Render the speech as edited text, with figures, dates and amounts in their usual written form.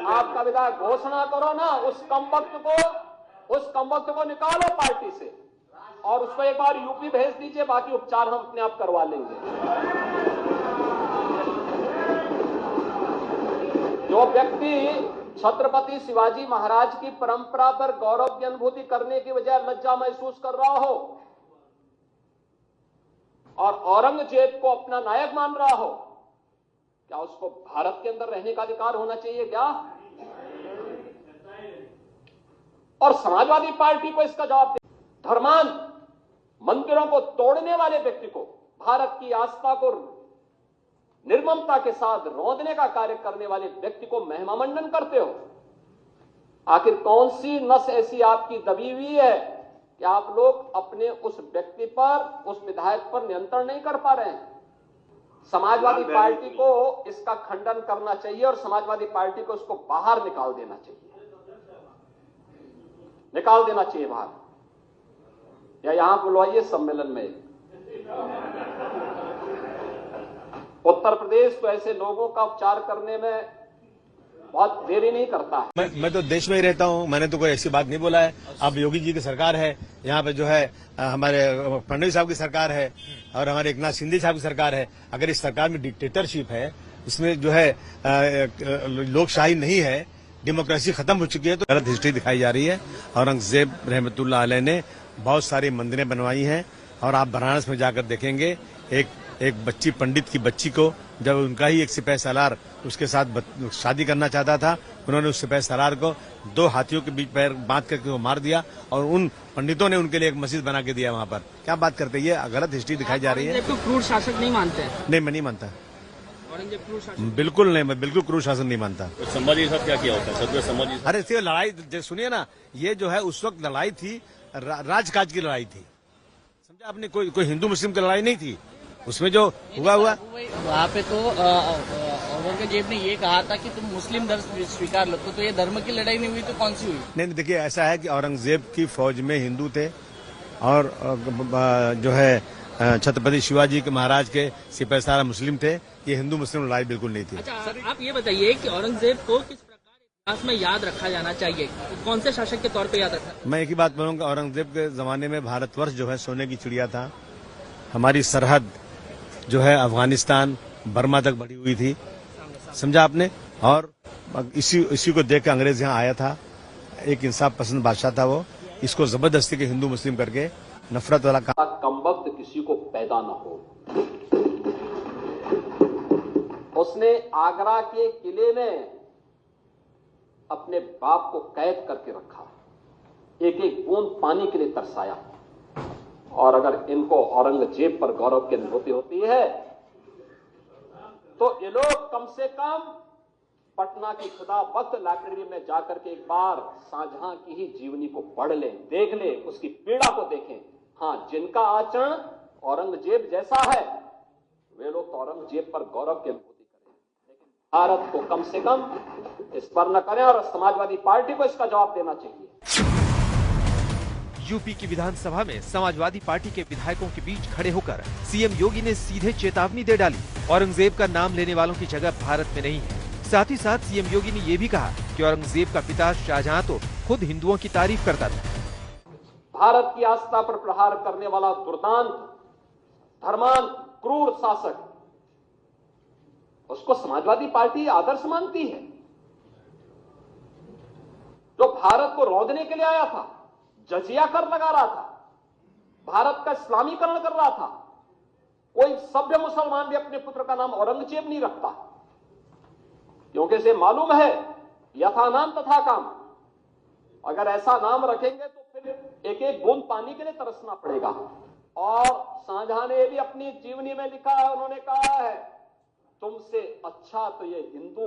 आपका विधायक घोषणा करो ना, उस कमबख्त को निकालो पार्टी से और उसको एक बार यूपी भेज दीजिए, बाकी उपचार हम अपने आप करवा लेंगे। जो व्यक्ति छत्रपति शिवाजी महाराज की परंपरा पर गौरव की अनुभूति करने की बजाय लज्जा महसूस कर रहा हो और औरंगजेब को अपना नायक मान रहा हो, क्या उसको भारत के अंदर रहने का अधिकार होना चाहिए क्या? और समाजवादी पार्टी को इसका जवाब दे। धर्मांध मंदिरों को तोड़ने वाले व्यक्ति को, भारत की आस्था को निर्ममता के साथ रौंदने का कार्य करने वाले व्यक्ति को महिमा मंडन करते हो। आखिर कौन सी नस ऐसी आपकी दबी हुई है कि आप लोग अपने उस व्यक्ति पर, उस विधायक पर नियंत्रण नहीं कर पा रहे हैं? समाजवादी पार्टी को इसका खंडन करना चाहिए और समाजवादी पार्टी को उसको बाहर निकाल देना चाहिए बाहर, या यहां बुलवाइए सम्मेलन में। उत्तर प्रदेश तो ऐसे लोगों का उपचार करने में बहुत देरी नहीं करता है। मैं तो देश में ही रहता हूं, मैंने तो कोई ऐसी बात नहीं बोला है। अब योगी जी की सरकार है, यहाँ पे जो है हमारे फडणवीस साहब की सरकार है और हमारे एकनाथ शिंदे साहब की सरकार है। अगर इस सरकार में डिक्टेटरशिप है, इसमें जो है लोकशाही नहीं है, डेमोक्रेसी खत्म हो चुकी है, तो गलत हिस्ट्री दिखाई जा रही है। औरंगजेब रहमतुल्लाह अलैह ने बहुत सारी मंदिरें बनवाई हैं और आप बनारस में जाकर देखेंगे, एक बच्ची, पंडित की बच्ची को जब उनका ही एक सिपाही सालार उसके साथ शादी करना चाहता था, उन्होंने उस सिपाही सालार को 2 हाथियों के बीच पैर बांध करके वो मार दिया और उन पंडितों ने उनके लिए एक मस्जिद बना के दिया वहां पर। क्या बात करते हैं, ये गलत हिस्ट्री दिखाई जा रही है। तो क्रूर शासक नहीं मानते हैं? नहीं, मैं नहीं मानता, बिल्कुल नहीं, मैं बिल्कुल क्रूर शासन नहीं मानता। तो संभाजी के साथ क्या किया होता है? संभाजी, अरे सिर्फ लड़ाई सुनिए ना, ये जो है उस वक्त लड़ाई थी, राजकाज की लड़ाई थी, समझा आपने? कोई हिंदू मुस्लिम की लड़ाई नहीं थी उसमें। जो हुआ वहाँ पे तो औरंगजेब ने ये कहा था कि तुम मुस्लिम धर्म स्वीकार लो, तो ये धर्म की लड़ाई नहीं हुई तो कौन सी हुई? नहीं, देखिए ऐसा है कि औरंगजेब की फौज में हिंदू थे और जो है छत्रपति शिवाजी के महाराज के सिपाही सारा मुस्लिम थे। ये हिंदू मुस्लिम लड़ाई बिल्कुल नहीं थी। अच्छा, आप ये बताइए कि औरंगजेब को किस प्रकार इतिहास में याद रखा जाना चाहिए, कौन से शासक के तौर पे याद रखा? मैं एक ही बात बोलूंगा, औरंगजेब के जमाने में भारतवर्ष जो है सोने की चिड़िया था। हमारी सरहद जो है अफगानिस्तान, बर्मा तक बढ़ी हुई थी, समझा आपने? और इसी को देख के अंग्रेज यहाँ आया था, एक इंसाफ पसंद बादशाह था वो। इसको जबरदस्ती के हिंदू मुस्लिम करके नफरत वाला कमबख्त किसी को पैदा न हो। उसने आगरा के किले में अपने बाप को कैद करके रखा, एक एक बूंद पानी के लिए तरसाया। और अगर इनको औरंगजेब पर गौरव की अनुभूति होती है तो ये लोग कम से कम पटना की खुदाबख्त लाइब्रेरी में जाकर के एक बार शाहजहां की ही जीवनी को पढ़ लें, देख लें, उसकी पीड़ा को देखें। हाँ, जिनका आचरण औरंगजेब जैसा है वे लोग तो औरंगजेब पर गौरव की अनुभूति करें, लेकिन भारत को कम से कम इस पर न करें और समाजवादी पार्टी को इसका जवाब देना चाहिए। यूपी की विधानसभा में समाजवादी पार्टी के विधायकों के बीच खड़े होकर सीएम योगी ने सीधे चेतावनी दे डाली, औरंगजेब का नाम लेने वालों की जगह भारत में नहीं है। साथ ही साथ सीएम योगी ने ये भी कहा कि औरंगजेब का पिता शाहजहां तो खुद हिंदुओं की तारीफ करता था। भारत की आस्था पर प्रहार करने वाला दुर्दांत, धर्मांत, क्रूर शासक, उसको समाजवादी पार्टी आदर्श मानती है। जो भारत को रौंदने के लिए आया था, जजिया कर लगा रहा था, भारत का इस्लामीकरण कर रहा था। कोई सभ्य मुसलमान भी अपने पुत्र का नाम औरंगजेब नहीं रखता, क्योंकि इसे मालूम है यथा नाम तथा काम। अगर ऐसा नाम रखेंगे तो फिर एक एक बूंद पानी के लिए तरसना पड़ेगा। और शाहजहां ने भी अपनी जीवनी में लिखा है, उन्होंने कहा है तुमसे अच्छा तो ये हिंदू